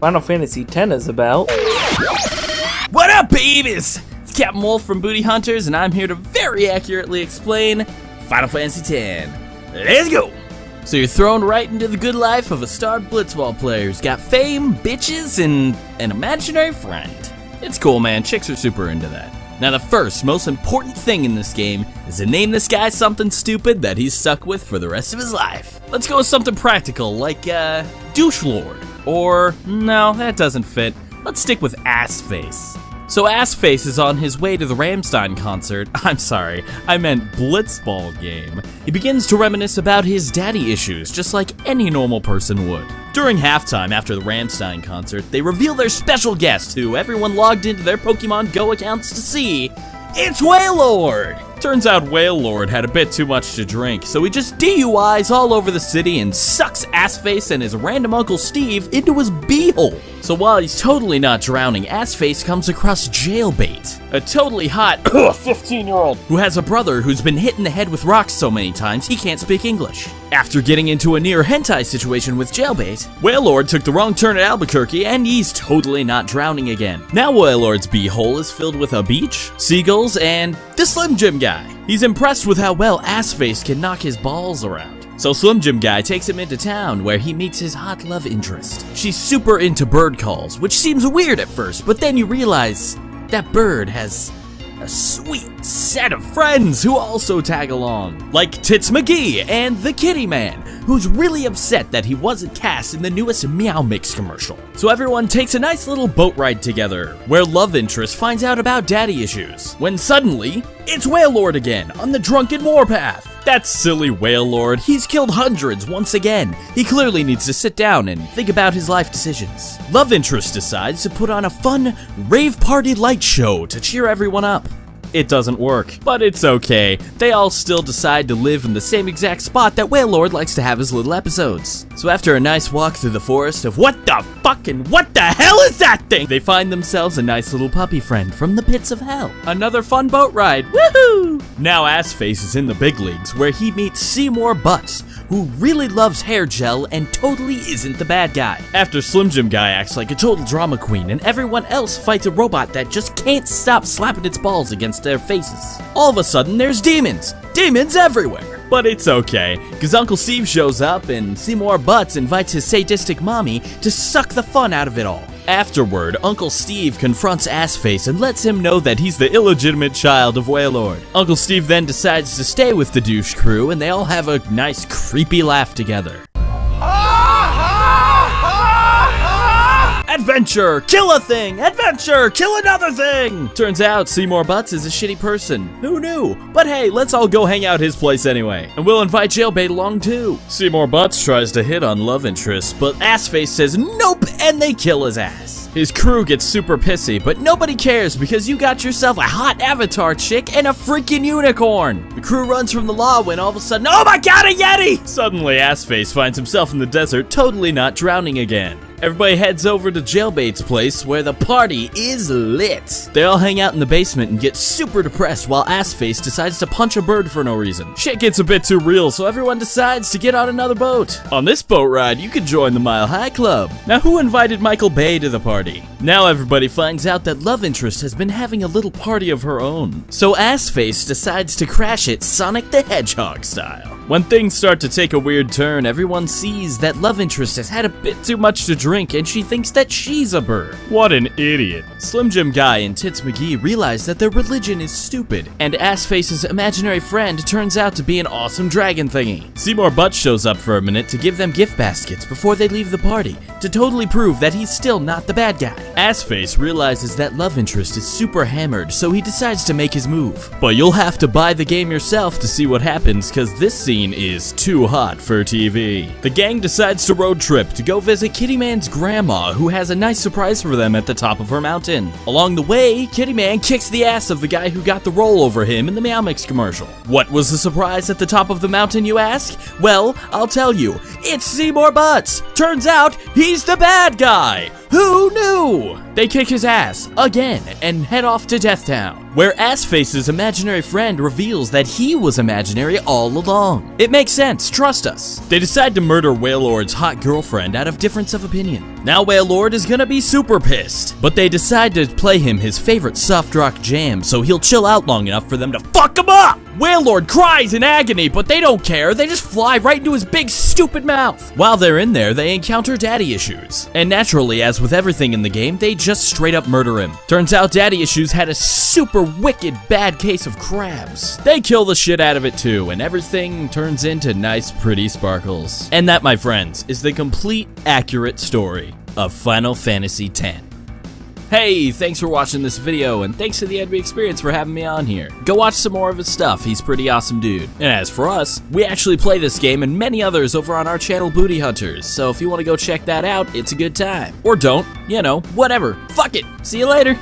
Final Fantasy X is about. What up, babies? It's Captain Wolf from Bootyhunters, and I'm here to very accurately explain Final Fantasy X. Let's go! So you're thrown right into the good life of a star blitzball player who's got fame, bitches, and an imaginary friend. It's cool, man. Chicks are super into that. Now the first, most important thing in this game is to name this guy something stupid that he's stuck with for the rest of his life. Let's go with something practical, like, Douche Lord. Or, no, that doesn't fit. Let's stick with Ass Face. So Ass Face is on his way to the Rammstein concert. I'm sorry, I meant Blitzball game. He begins to reminisce about his daddy issues, just like any normal person would. During halftime after the Rammstein concert, they reveal their special guest, who everyone logged into their Pokemon Go accounts to see. It's Wailord! Turns out Wailord had a bit too much to drink, so he just DUIs all over the city and sucks Assface and his random Uncle Steve into his beehole. So while he's totally not drowning, Assface comes across Jailbait, a totally hot 15-year-old who has a brother who's been hit in the head with rocks so many times he can't speak English. After getting into a near hentai situation with Jailbait, Wailord took the wrong turn at Albuquerque and he's totally not drowning again. Now Wailord's beehole is filled with a beach, seagulls, and the Slim Jim guy. He's impressed with how well Assface can knock his balls around. So Slim Jim guy takes him into town where he meets his hot love interest. She's super into bird calls, which seems weird at first, but then you realize that bird has a sweet set of friends who also tag along, like Tits McGee and the Kitty Man, who's really upset that he wasn't cast in the newest Meow Mix commercial. So everyone takes a nice little boat ride together, where love interest finds out about daddy issues, when suddenly, it's Wailord again, on the drunken warpath. That silly Wailord, he's killed hundreds once again. He clearly needs to sit down and think about his life decisions. Love interest decides to put on a fun rave party light show to cheer everyone up. It doesn't work, but it's okay. They all still decide to live in the same exact spot that Wailord likes to have his little episodes. So after a nice walk through the forest of what the fuck and what the hell is that thing, they find themselves a nice little puppy friend from the pits of hell. Another fun boat ride, woohoo! Now Assface is in the big leagues where he meets Seymour Butts, who really loves hair gel and totally isn't the bad guy. After Slim Jim guy acts like a total drama queen and everyone else fights a robot that just can't stop slapping its balls against their faces, all of a sudden there's demons! Demons everywhere! But it's okay, cause Uncle Steve shows up and Seymour Butts invites his sadistic mommy to suck the fun out of it all. Afterward, Uncle Steve confronts Assface and lets him know that he's the illegitimate child of Wailord. Uncle Steve then decides to stay with the douche crew and they all have a nice creepy laugh together. Adventure! Kill a thing! Adventure! Kill another thing! Turns out Seymour Butts is a shitty person. Who knew? But hey, let's all go hang out his place anyway. And we'll invite Jailbait along too. Seymour Butts tries to hit on love interest, but Assface says nope, and they kill his ass. His crew gets super pissy, but nobody cares because you got yourself a hot avatar chick and a freaking unicorn. The crew runs from the law when all of a sudden, oh my god, a Yeti! Suddenly, Assface finds himself in the desert, totally not drowning again. Everybody heads over to Jailbait's place where the party is lit. They all hang out in the basement and get super depressed while Assface decides to punch a bird for no reason. Shit gets a bit too real, so everyone decides to get on another boat. On this boat ride, you could join the Mile High Club. Now who invited Michael Bay to the party? Now everybody finds out that love interest has been having a little party of her own. So Assface decides to crash it Sonic the Hedgehog style. When things start to take a weird turn, everyone sees that love interest has had a bit too much to drink and she thinks that she's a bird. What an idiot. Slim Jim guy and Tits McGee realize that their religion is stupid, and Assface's imaginary friend turns out to be an awesome dragon thingy. Seymour Butts shows up for a minute to give them gift baskets before they leave the party, to totally prove that he's still not the bad guy. Assface realizes that love interest is super hammered, so he decides to make his move. But you'll have to buy the game yourself to see what happens, cause this scene is too hot for TV. The gang decides to road trip to go visit Kitty Man's grandma, who has a nice surprise for them at the top of her mountain. Along the way, Kitty Man kicks the ass of the guy who got the roll over him in the Meow Mix commercial. What was the surprise at the top of the mountain, you ask? Well, I'll tell you. it's Seymour Butts. Turns out he's the bad guy. Who knew? They kick his ass again and head off to Death Town, where Assface's imaginary friend reveals that he was imaginary all along. It makes sense, trust us. They decide to murder Whalelord's hot girlfriend out of difference of opinion. Now Whalelord is gonna be super pissed, but they decide to play him his favorite soft rock jam so he'll chill out long enough for them to fuck him up. Whalelord cries in agony, but they don't care. They just fly right into his big stupid mouth. While they're in there, they encounter daddy issues. And naturally, as with everything in the game, they just straight up murder him. Turns out daddy issues had a super wicked bad case of crabs. They kill the shit out of it too, and everything turns into nice pretty sparkles. And that, my friends, is the complete accurate story of Final Fantasy X. Hey, thanks for watching this video, and thanks to theNBeXperience for having me on here. Go watch some more of his stuff, he's a pretty awesome dude. And as for us, we actually play this game and many others over on our channel Bootyhunters, so if you want to go check that out, it's a good time. Or don't, you know, whatever. Fuck it, see you later.